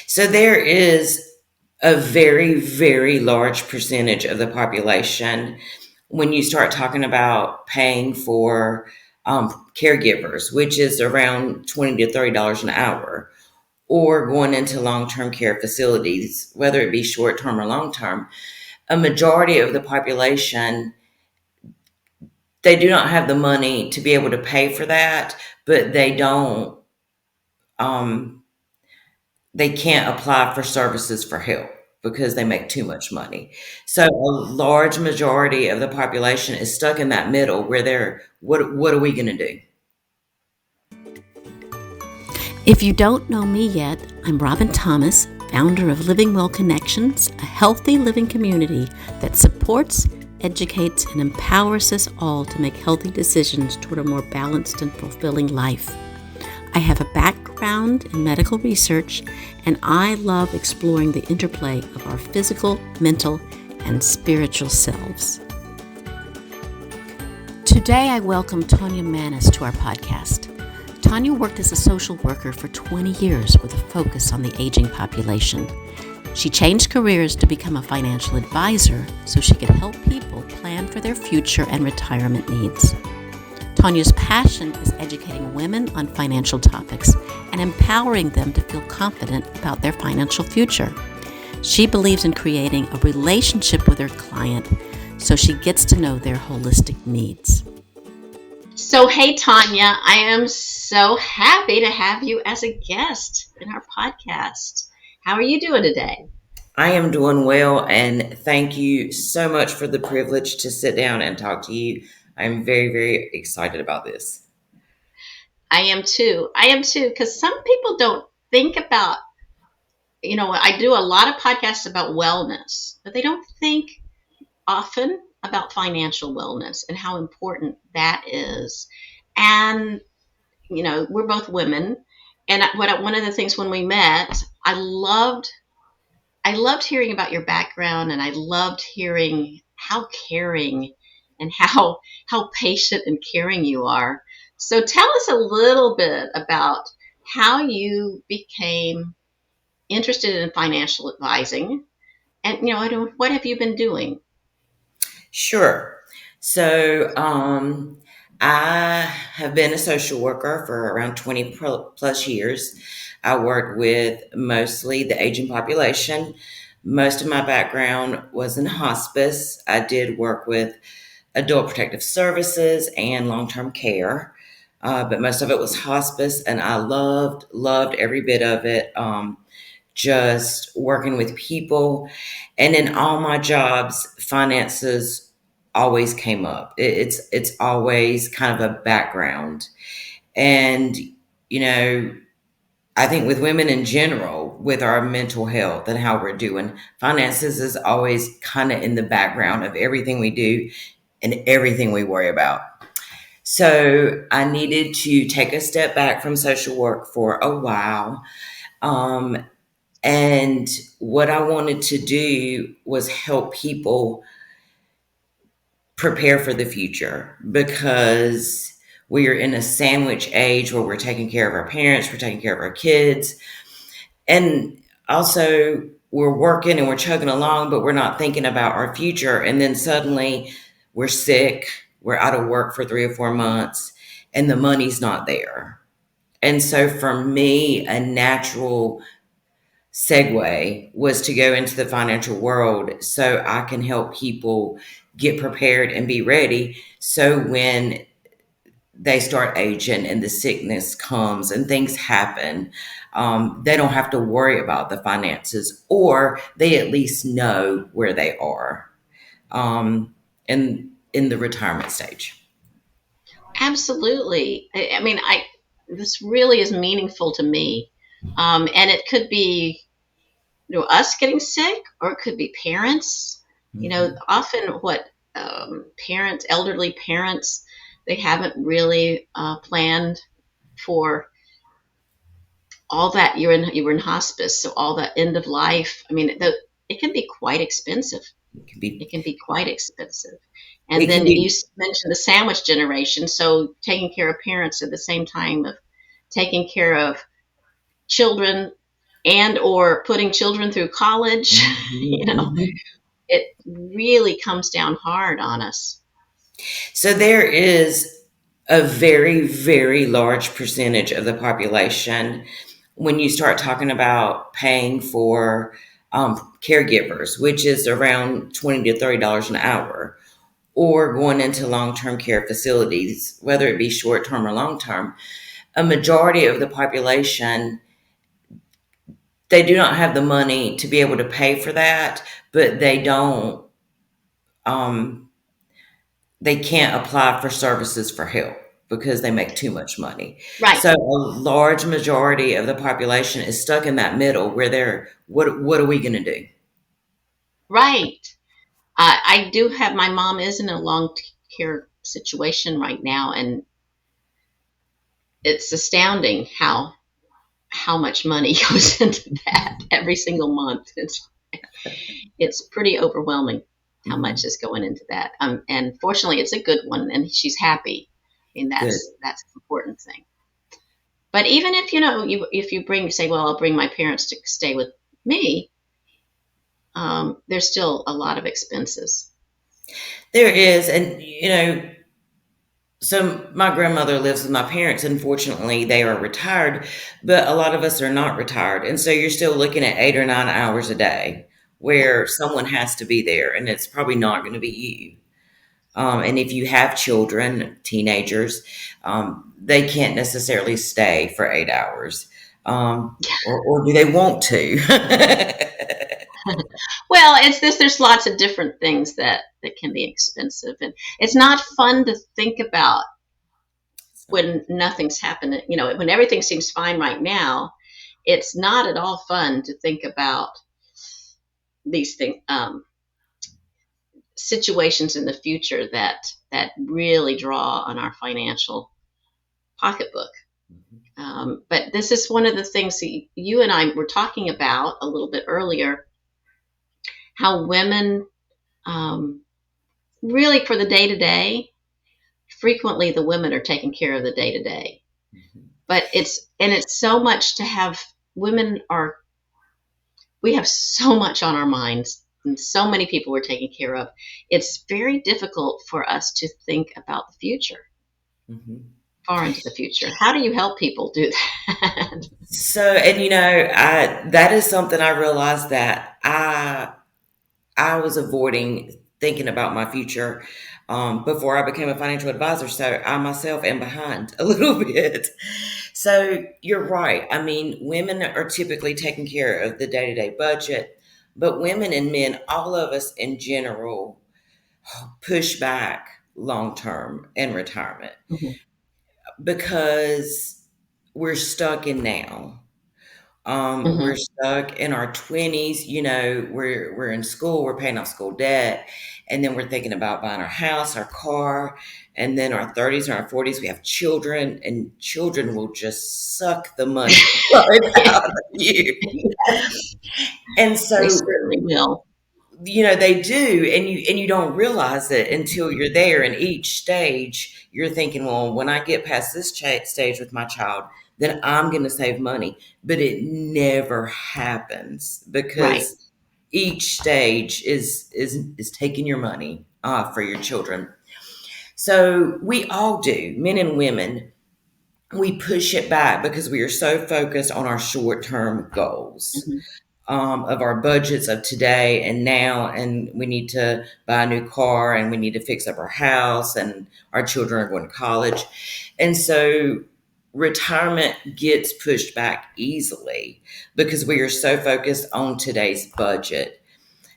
So there is a very, very large percentage of the population when you start talking about paying for caregivers, which is around $20 to $30 an hour, or going into long-term care facilities, whether it be short-term or long-term. A majority of the population, they do not have the money to be able to pay for that, but um, they can't apply for services for help because they make too much money. So a large majority of the population is stuck in that middle where what are we going to do? If you don't know me yet, I'm Robin Thomas, founder of Living Well Connections, a healthy living community that supports, educates, and empowers us all to make healthy decisions toward a more balanced and fulfilling life. I have a background in medical research, and I love exploring the interplay of our physical, mental, and spiritual selves. Today, I welcome Tanya Maness to our podcast. Tanya worked as a social worker for 20 years with a focus on the aging population. She changed careers to become a financial advisor so she could help people plan for their future and retirement needs. Tanya's passion is educating women on financial topics and empowering them to feel confident about their financial future. She believes in creating a relationship with her client so she gets to know their holistic needs. So, hey, Tanya, I am so happy to have you as a guest in our podcast. How are you doing today? I am doing well, and thank you so much for the privilege to sit down and talk to you. I'm very, very excited about this. I am too, because some people don't think about, I do a lot of podcasts about wellness, but they don't think often about financial wellness and how important that is. And, we're both women. And one of the things when we met, I loved hearing about your background, and I loved hearing how caring and how patient and caring you are. So tell us a little bit about how you became interested in financial advising, and what have you been doing? Sure. So, I have been a social worker for around 20 plus years. I worked with mostly the aging population. Most of my background was in hospice. I did work with adult protective services and long-term care, but most of it was hospice, and I loved every bit of it. Just working with people, and in all my jobs, finances always came up. It's always kind of a background, and you know, I think with women in general, with our mental health and how we're doing, finances is always kind of in the background of everything we do and everything we worry about. So I needed to take a step back from social work for a while. Um, and what I wanted to do was help people prepare for the future, because we are in a sandwich age where we're taking care of our parents, we're taking care of our kids, and also we're working and we're chugging along, but we're not thinking about our future. And then suddenly we're sick, we're out of work for 3 or 4 months, and the money's not there. And so for me, a natural segue was to go into the financial world so I can help people get prepared and be ready. So when they start aging and the sickness comes and things happen, they don't have to worry about the finances, or they at least know where they are in the retirement stage. Absolutely. I mean, this really is meaningful to me, and it could be us getting sick, or it could be parents. Often what elderly parents, they haven't really planned for all that. You were in hospice, so all that end of life. I mean, it can be quite expensive. It can be quite expensive. And then you mentioned the sandwich generation, so taking care of parents at the same time of taking care of children and or putting children through college. Mhm, You know, mhm. it really comes down hard on us. So there is a very, very large percentage of the population when you start talking about paying for caregivers, which is around $20 to $30 an hour, or going into long-term care facilities, whether it be short-term or long-term. A majority of the population, they do not have the money to be able to pay for that, but um, they can't apply for services for help because they make too much money. Right, So a large majority of the population is stuck in that middle where they're, what are we going to do? right. I do have, my mom is in a long care situation right now, and it's astounding how much money goes into that every single month. It's pretty overwhelming how Mhm. much is going into that. And fortunately, it's a good one, and she's happy. I mean, Good. that's the important thing. But even if you know, if you bring, say, well, I'll bring my parents to stay with me, there's still a lot of expenses. There is, and so my grandmother lives with my parents. Unfortunately, they are retired, but a lot of us are not retired. And so you're still looking at 8 or 9 hours a day where someone has to be there, and it's probably not going to be you. And if you have children, teenagers, they can't necessarily stay for 8 hours. Or do they want to? Well, it's this. There's lots of different things that can be expensive, and it's not fun to think about when nothing's happening. You know, when everything seems fine right now, it's not at all fun to think about these things, situations in the future that really draw on our financial pocketbook. But this is one of the things that you and I were talking about a little bit earlier. How women, um, really, for the day to day, frequently the women are taking care of the day to day. But it's so much to have. Women are, we have so much on our minds and so many people we're taking care of. It's very difficult for us to think about the future, Mhm. far into the future. How do you help people do that? So, and that is something I realized that I was avoiding thinking about my future before I became a financial advisor. So I myself am behind a little bit. So you're right. I mean, women are typically taking care of the day to day budget, but women and men, all of us in general, push back long term and retirement Mhm, because we're stuck in now. We're mhm. stuck in our 20s. We're in school, we're paying off school debt, and then we're thinking about buying our house, our car, and then our 30s and our 40s, we have children, and children will just suck the money right Yeah, out of you. And they so, certainly will. they do, and you don't realize it until you're there. And each stage, you're thinking, well, when I get past this stage with my child, then I'm going to save money. But it never happens Right. because each stage is taking your money for your children. So we all do, men and women. We push it back because we are so focused on our short term goals Hmm. of our budgets of today and now, and we need to buy a new car, and we need to fix up our house, and our children are going to college. And so retirement gets pushed back easily because we are so focused on today's budget.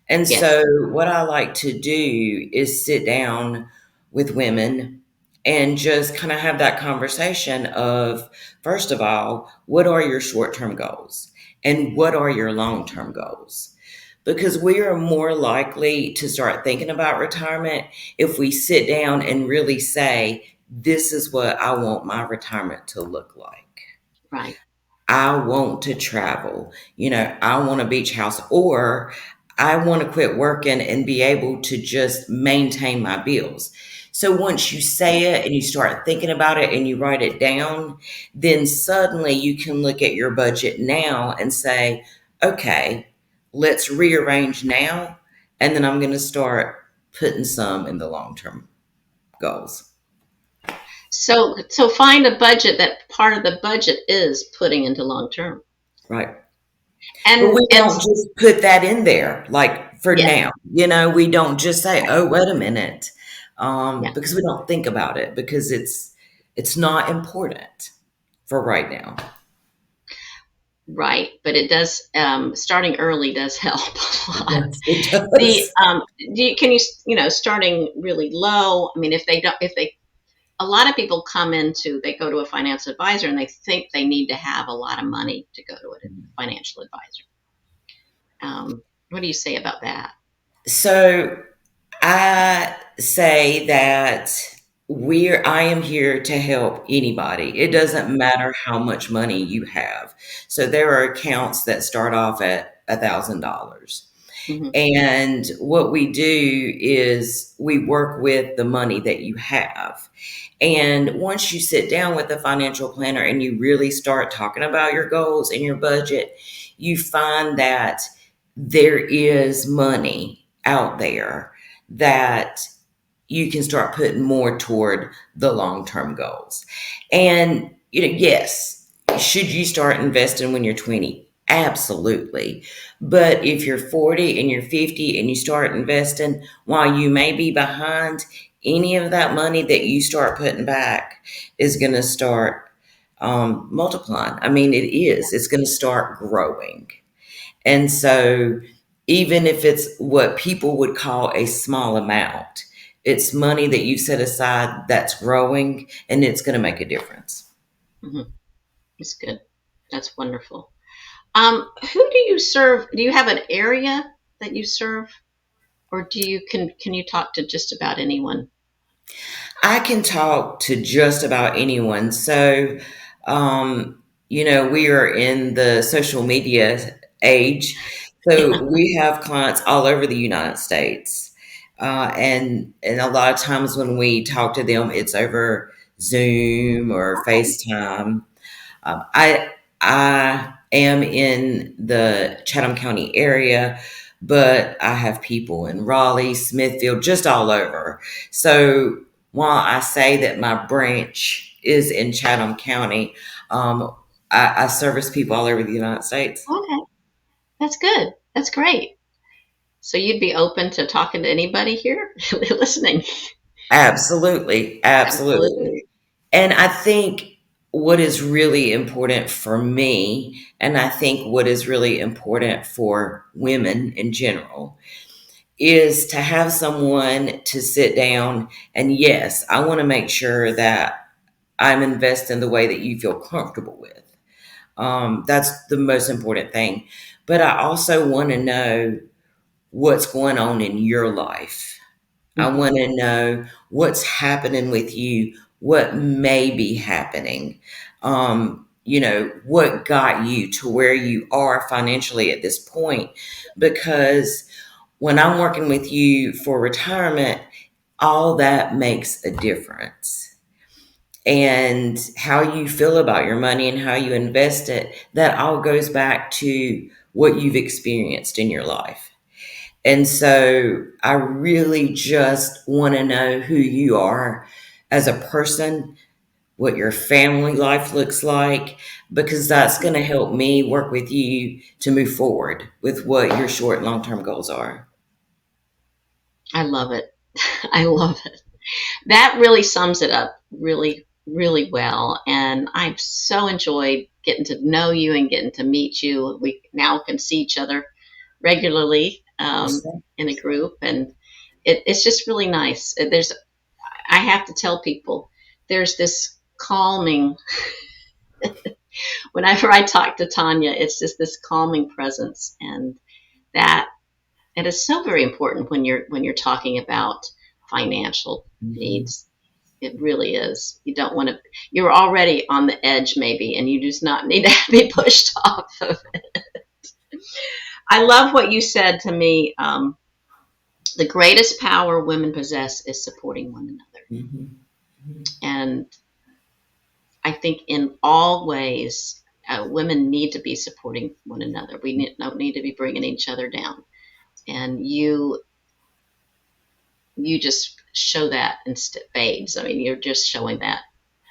And so Yes. what I like to do is sit down with women and just kind of have that conversation of, first of all, what are your short-term goals and what are your long-term goals? Because we are more likely to start thinking about retirement if we sit down and really say, this is what I want my retirement to look like. Right. I want to travel. I want a beach house, or I want to quit working and be able to just maintain my bills. So once you say it and you start thinking about it and you write it down, then suddenly you can look at your budget now and say, okay, let's rearrange now. And then I'm going to start putting some in the long term goals. So find a budget that part of the budget is putting into long term. Right. But And we and don't just put that in there like for yeah, now. We don't just say, right, oh, wait a minute. yeah, Because we don't think about it because it's not important for right now. right. But it does. Starting early does help a It lot. does. It The does. can you starting really low. I mean, if they don't, if they a lot of people they go to a financial advisor and they think they need to have a lot of money to go to a financial advisor. What do you say about that? So I say that I am here to help anybody. It doesn't matter how much money you have. So there are accounts that start off at $1,000. Hmm. And what we do is we work with the money that you have. And once you sit down with a financial planner and you really start talking about your goals and your budget, you find that there is money out there that you can start putting more toward the long-term goals. And yes, should you start investing when you're 20? Absolutely. But if you're 40 and you're 50 and you start investing while you may be behind, any of that money that you start putting back is going to start multiplying. I mean, it is. It's going to start growing. And so, even if it's what people would call a small amount, it's money that you set aside that's growing and it's going to make a difference. Hmm. It's good. That's wonderful. Who do you serve? Do you have an area that you serve, or can you talk to just about anyone? I can talk to just about anyone. So, we are in the social media age. So we have clients all over the United States. And a lot of times when we talk to them, it's over Zoom or FaceTime. I am in the Chatham County area, but I have people in Raleigh, Smithfield, just all over. So while I say that my branch is in Chatham County, I service people all over the United States. Okay, that's good. That's great. So you'd be open to talking to anybody here listening? Absolutely, absolutely. Absolutely. And I think what is really important for me, and I think what is really important for women in general, is to have someone to sit down and yes, I want to make sure that I'm investing the way that you feel comfortable with. That's the most important thing. But I also want to know what's going on in your life. I Hmm. want to know what's happening with you, what may be happening. What got you to where you are financially at this point. Because when I'm working with you for retirement, all that makes a difference. And how you feel about your money and how you invest it, that all goes back to what you've experienced in your life. And so I really just want to know who you are as a person, what your family life looks like, because that's going to help me work with you to move forward with what your short and long term goals are. I love it. I love it. That really sums it up really, really well. And I've so enjoyed getting to know you and getting to meet you. We now can see each other regularly in a group, and it's just really nice. I have to tell people, there's this calming. Whenever I talk to Tanya, it's just this calming presence, and that it is so very important when you're talking about financial Mhm. needs. It really is. You don't want to. You're already on the edge, maybe, and you just not need to be pushed off of it. I love what you said to me. The greatest power women possess is supporting one another. Mhm. And I think in all ways, women need to be supporting one another. Don't need to be bringing each other down. And you just show that in spades. I mean, you're just showing that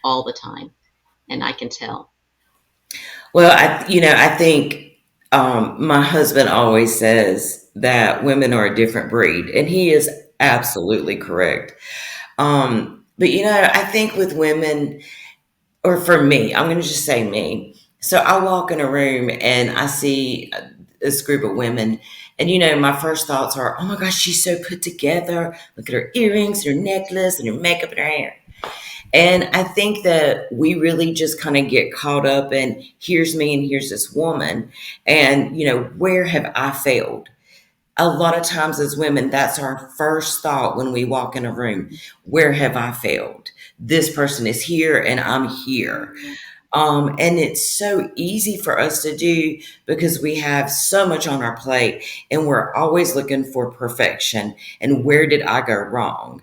all the time, and I can tell. Well, I think my husband always says that women are a different breed, and he is absolutely correct. But I think with women, or for me, I'm going to just say me. So I walk in a room and I see this group of women, and my first thoughts are, "Oh my gosh, she's so put together. Look at her earrings, her necklace, and her makeup and her hair." And I think that we really just kind of get caught up in here's me and here's this woman, and where have I failed? A lot of times as women, that's our first thought when we walk in a room. Where have I failed? This person is here and I'm here. And it's so easy for us to do because we have so much on our plate and we're always looking for perfection. And where did I go wrong?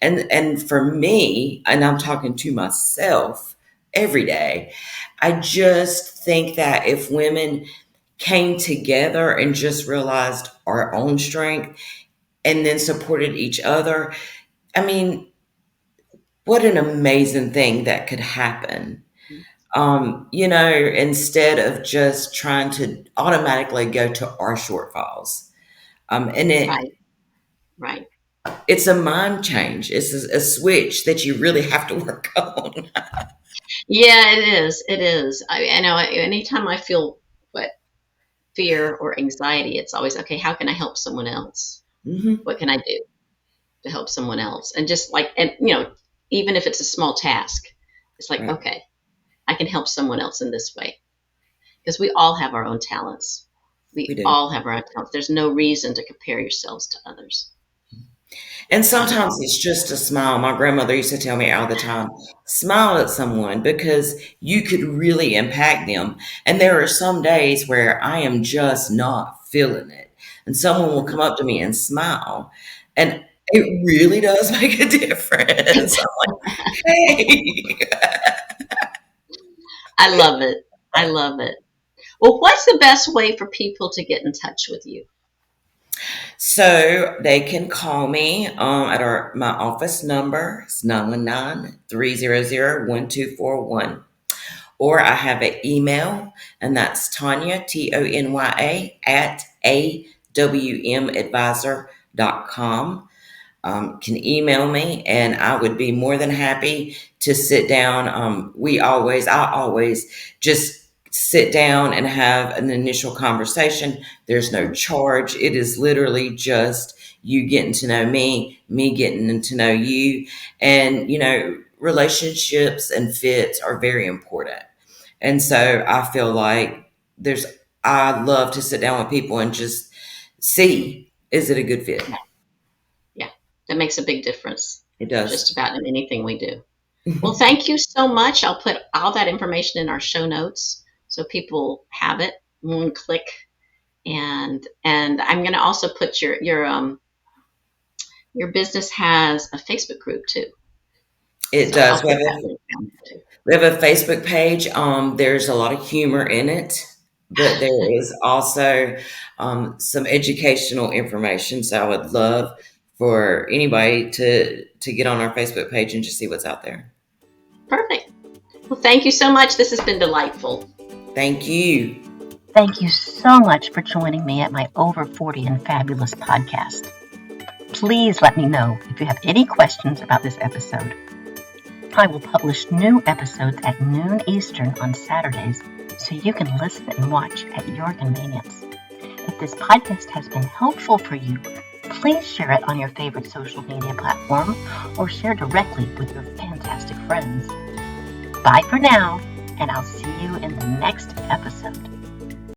And for me, and I'm talking to myself every day, I just think that if women came together and just realized our own strength and then supported each other, I mean, what an amazing thing that could happen. Instead of just trying to automatically go to our shortfalls. And Right, right. it's a mind change. It's a switch that you really have to work on. Yeah, it is. It is. I know. Anytime I feel what fear or anxiety, it's always okay. How can I help someone else? Hmm. What can I do to help someone else? And just like, and even if it's a small task, it's like, Right. okay, I can help someone else in this way because we all have our own talents. We We do. all have our own talents. There's no reason to compare yourselves to others. And Not at sometimes all. it's just a smile. My grandmother used to tell me all the time, smile at someone because you could really impact them. And there are some days where I am just not feeling it. And someone will come up to me and smile. And it really does make a difference. I'm like, hey. I love it. I love it. Well, what's the best way for people to get in touch with you? So they can call me at my office number. It's 919-300-1241. Or I have an email, and that's Tanya, Tonya, at awmadvisor.com. Can email me, and I would be more than happy to sit down. I always just sit down and have an initial conversation. There's no charge. It is literally just you getting to know me getting to know you. And, relationships and fits are very important. And so I feel like I love to sit down with people and just see, is it a good fit? Yeah, yeah. That makes a big difference. It does. Just about in anything we do. Well, thank you so much. I'll put all that information in our show notes so people have it one click. And I'm going to also put your business has a Facebook group too. It So does. I'll put that link down there too. We have a Facebook page. There's a lot of humor in it, but there is also some educational information. So I would love for anybody to get on our Facebook page and just see what's out there. Perfect. Well, thank you so much. This has been delightful. Thank you. Thank you so much for joining me at my Over 40 and Fabulous podcast. Please let me know if you have any questions about this episode. I will publish new episodes at noon Eastern on Saturdays, so you can listen and watch at your convenience. If this podcast has been helpful for you, please share it on your favorite social media platform or share directly with your fantastic friends. Bye for now, and I'll see you in the next episode.